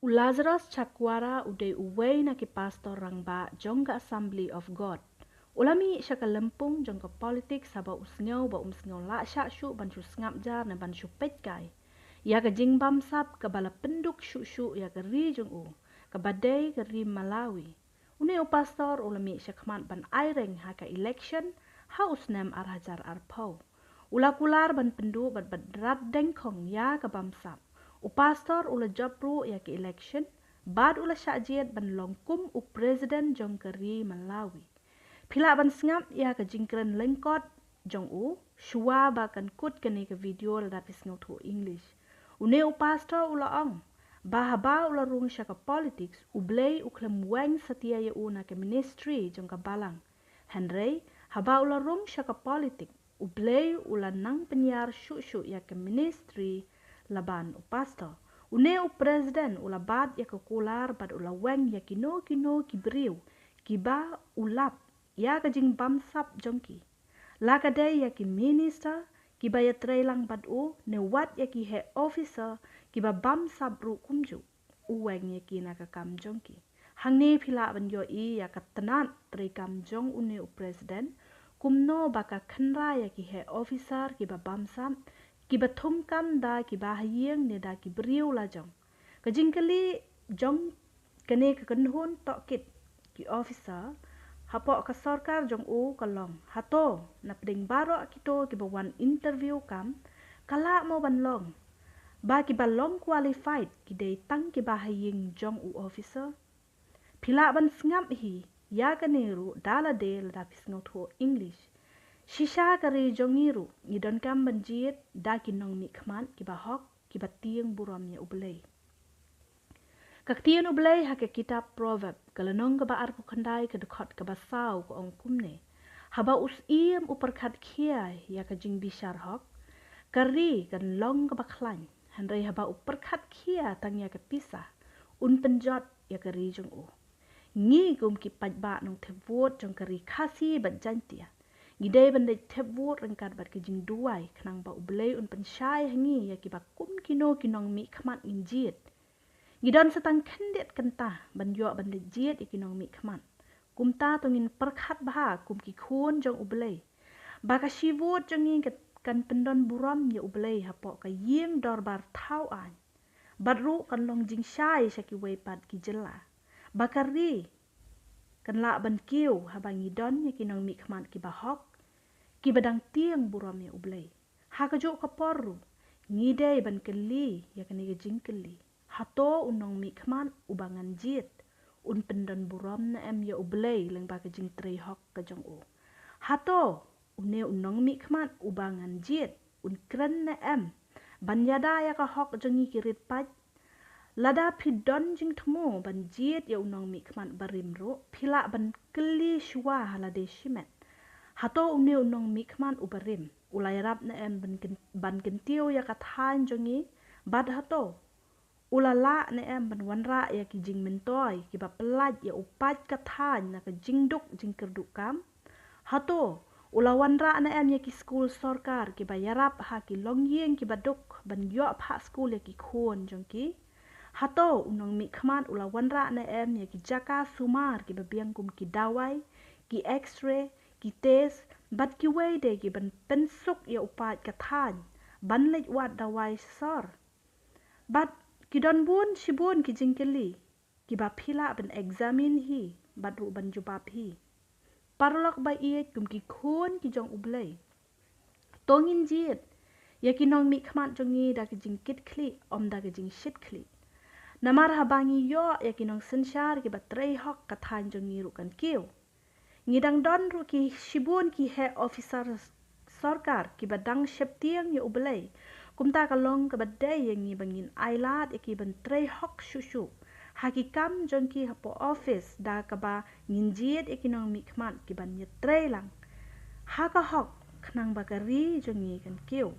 Lazarus Chakwara uday uway na ki pastor rangba jong ka Assembly of God. Ulami siya ka lempung jong ka politik sa ba usngaw la siya syu ban syu ngap jar na ban syu petkay. Ya ka jing bamsap ka bala penduk syu ya ka ri jong u. Ka badai ka ri Malawi. Unay o pastor ulami siya kamat ban aireng ha ka election ha usnam arhajar arpau. Ula-kular ban pendu bat dyngkhong ya ka bamsap. U pastor ula jabru ya ke election, bad ula syajiat ban longkum u presiden jong keri Malawi. Pila ban sengap ya ke jingkren lengkot jong u, shua bakan kut kene ke video la dapis ngotu English. Une u pastor ula ong, bahaba ula rung sya ke politics, u blay u klem weng setia ya u na ke ministry jong ke balang. Henry, haba ula rung sya ke politik, u blay ula nang penyiar syuk ya ke ministry, laban u pastor. Une u presiden ula bad ya kular bad ula weng ya kino ki beriu. Kiba ulap ya kajing bamsap jongki. Lakadai ya ki minister kiba ya trailang bad u ne wat ya ki he officer kiba bamsap ru kumju. U weng ya ki nakakam jongki. Hang ne pila ban yo i ya katanat trikam jong une u presiden. Kumno baka khenra ya ki he officer kiba bamsap kiba thumkam da kiba hayeng ne da ki beriu la jong. Kajing kali jong kene kekenhun tokit ki officer hapoh ka sarkar jong u kalong. Hato na peding baro kito kiba wan interview kam kala mo ban long. Ba kiba long qualified kidai tang kiba hayeng jong u officer. Pila ban sngap hi ya kaneru dala de la dapis ngotu English. Shisha kari jongiru ngidon kam banjit da kinong mikman kiba hok kiba tiang buramnya ublay. Kaktian ublay hake kitab proverb kalanong kaba arpu kandai ke dekot kaba saw ko ong kumne. Haba us iem uperkat kiai ya ka jing bishar hok. Kari kan long kaba klan. Handai haba uperkat kia tang ya ke pisah. Un penjot ya kari jong u. Ngi gum ki pajba nong tebut jong kari kasi bat jantia. Gidai bandai tebut rengkat bat kejing duai kenang ba ublay un pensyai hangi ya kiba kum kinong mi khamat nginjit. Gidon setang kendet kentah ban yo bandai jit ya kinong mi khamat. Kum ta tongin perkhat bah kum ki khun jong ublay. Baka shivut jongi kan pendon buram ya ublay hapo ka yeng dorbar tau an. Badru kan long jing syai syaki weipat ki jela. Bakari kan la ban kiu habang idon ya kinong mi khamat ki bahok ki badang tiang buram ya ublay ha ka jo ka porru ngidai ban keli ya kan ga jingkeli hato unong mi khamat ubangan jit un pendon buram na em ya ublay leng ba ka jing trei hok ka jong u hato une unong mi khamat ubangan jit un kren na em ban yada ya ka hok jongi kirit paj. Lada pidon jing temu ban jit ya unong mi khamat barim ro pila ban keli shwa halade shimet. Hato une unong mi khamat ubarim ulai rap na em ban gentiu ya kathan jongi bad hato. Ulala na em ban wanra ya ki jing mentoy ki ba pelaj ya upat kathan na ka jingduk jing kerduk kam. Hato ula wanra na em ya ki school sarkar ki ba yarap ha ki longyeng ki ba duk ban yo ha school ya ki khon jongki. Hato unong mi khamat ula wanra na em ya ki jaka sumar ki babiang kum ki dawai, ki x-ray, ki test, bat ki wede ki ban pensuk ya upat kathan, ban lej wat dawai sor. Bat ki don bun shibun ki jingkeli, ki ba pila ban examine hi, bat ru ban jubab hi. Parlok ba iet kum ki khun ki jong ublay. Tongin jit, ya ki nong mi khamat jongi da ki jingkit kli, om da ki jing shit kli. Namar habangi yo ya kinong sensyar ki batrei hok kathan jongi rukan kiu. Ngidang don ru ki shibun ki he officer sarkar ki badang septiang ya ublay. Kumta kalong ke badai yang ngi bangin ailat ya ki bantrei hok shushu. Hakikam jongki hapo office da kaba nginjit ya kinong mikmat ki ban nyetrei lang. Haka hok kenang bakari jongi kan kiu.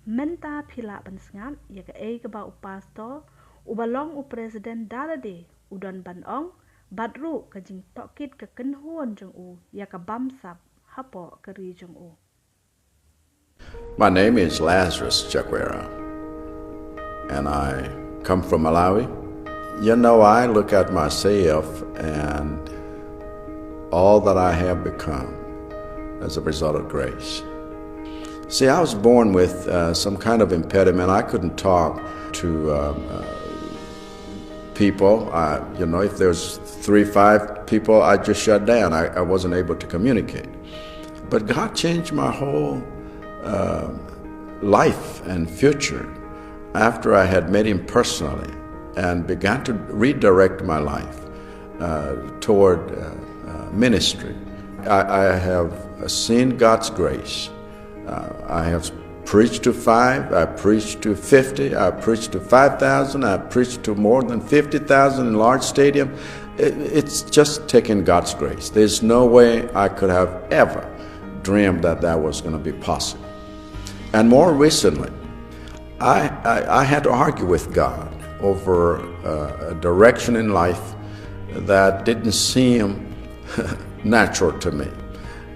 Menta pila ban sngap ya ka ei kaba upasto. Ubalong u presiden dalade udon banong badru kajing tokit ke kenhuan jong u ya ka bamsap hapo keri jong u. My name is Lazarus Chakwera and I come from Malawi. You know, I look at myself and all that I have become as a result of grace. See, I was born with some kind of impediment. I couldn't talk to people. You know, if there's 3, 5 people, I just shut down. I wasn't able to communicate. But God changed my whole life and future after I had met Him personally and began to redirect my life toward ministry. I have seen God's grace. I have preached to 5, I preached to 50, I preached to 5,000, I preached to more than 50,000 in large stadium. It's just taken God's grace. There's no way I could have ever dreamed that that was going to be possible. And more recently, I had to argue with God over a direction in life that didn't seem natural to me.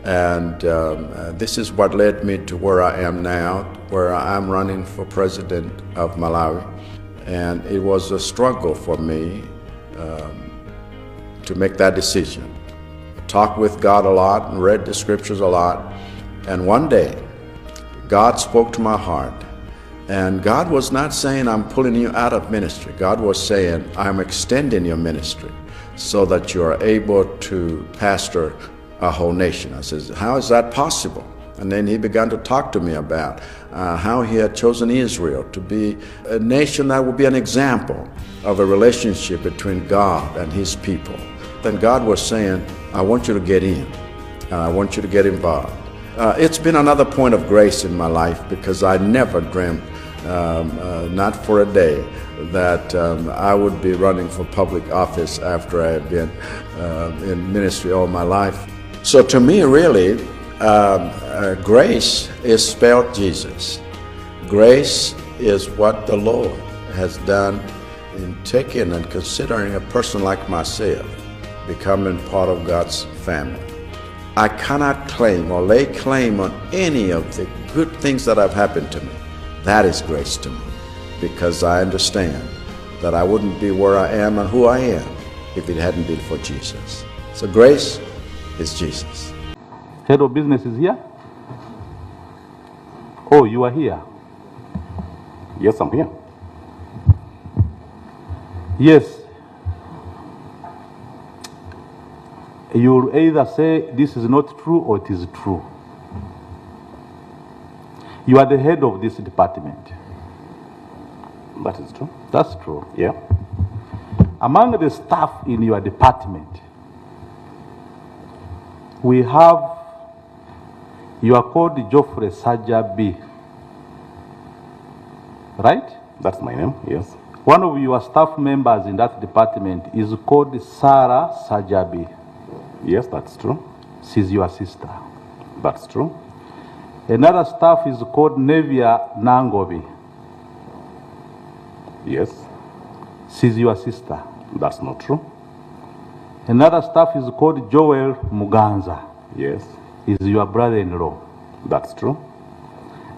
And this is what led me to where I am now, where I'm running for president of Malawi. And it was a struggle for me to make that decision. Talked with God a lot and read the scriptures a lot. And one day, God spoke to my heart. And God was not saying, I'm pulling you out of ministry. God was saying, I'm extending your ministry so that you are able to pastor a whole nation. I says, how is that possible? And then He began to talk to me about how He had chosen Israel to be a nation that would be an example of a relationship between God and His people. Then God was saying, I want you to get in, and I want you to get involved. It's been another point of grace in my life because I never dreamt, not for a day, that I would be running for public office after I had been in ministry all my life. So to me, really, grace is spelled Jesus. Grace is what the Lord has done in taking and considering a person like myself becoming part of God's family. I cannot claim or lay claim on any of the good things that have happened to me. That is grace to me, because I understand that I wouldn't be where I am and who I am if it hadn't been for Jesus. So grace is Jesus. Head of business is here? Oh, you are here? Yes, I'm here. Yes. You'll either say this is not true or it is true. You are the head of this department. That is true. That's true. Yeah. Among the staff in your department, we have, you are called Geoffrey Sajabi, right? That's my name, yes. One of your staff members in that department is called Sarah Sajabi. Yes, that's true. She's your sister. That's true. Another staff is called Nevia Nangobi. Yes. She's your sister. That's not true. Another staff is called Joel Muganza. Yes. He's your brother-in-law. That's true.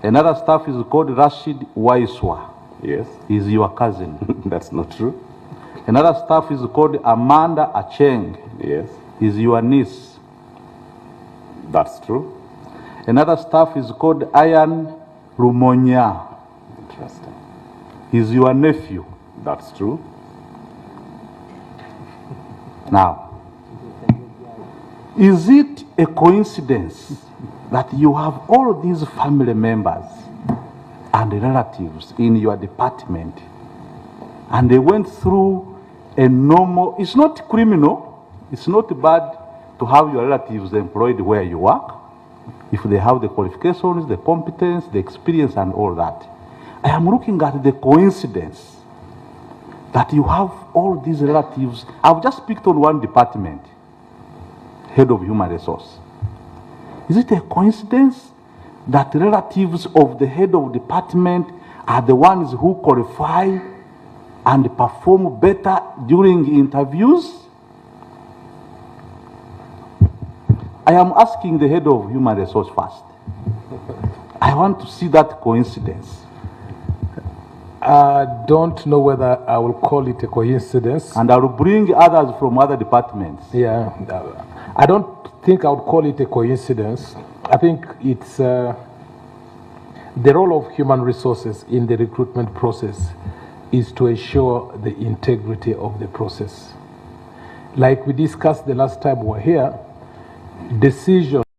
Another staff is called Rashid Waiswa. Yes. He's your cousin. That's not true. Another staff is called Amanda Acheng. Yes. He's your niece. That's true. Another staff is called Ayan Rumonya. Interesting. He's your nephew. That's true. Now, is it a coincidence that you have all these family members and relatives in your department and they went through a normal, it's not criminal, it's not bad to have your relatives employed where you work if they have the qualifications, the competence, the experience and all that. I am looking at the coincidence that you have all these relatives. I've just picked on one department, head of human resource. Is it a coincidence that relatives of the head of department are the ones who qualify and perform better during interviews? I am asking the head of human resource first. I want to see that coincidence. I don't know whether I will call it a coincidence. And I will bring others from other departments. Yeah, I don't think I would call it a coincidence. I think it's the role of human resources in the recruitment process is to ensure the integrity of the process. Like we discussed the last time we were here, decision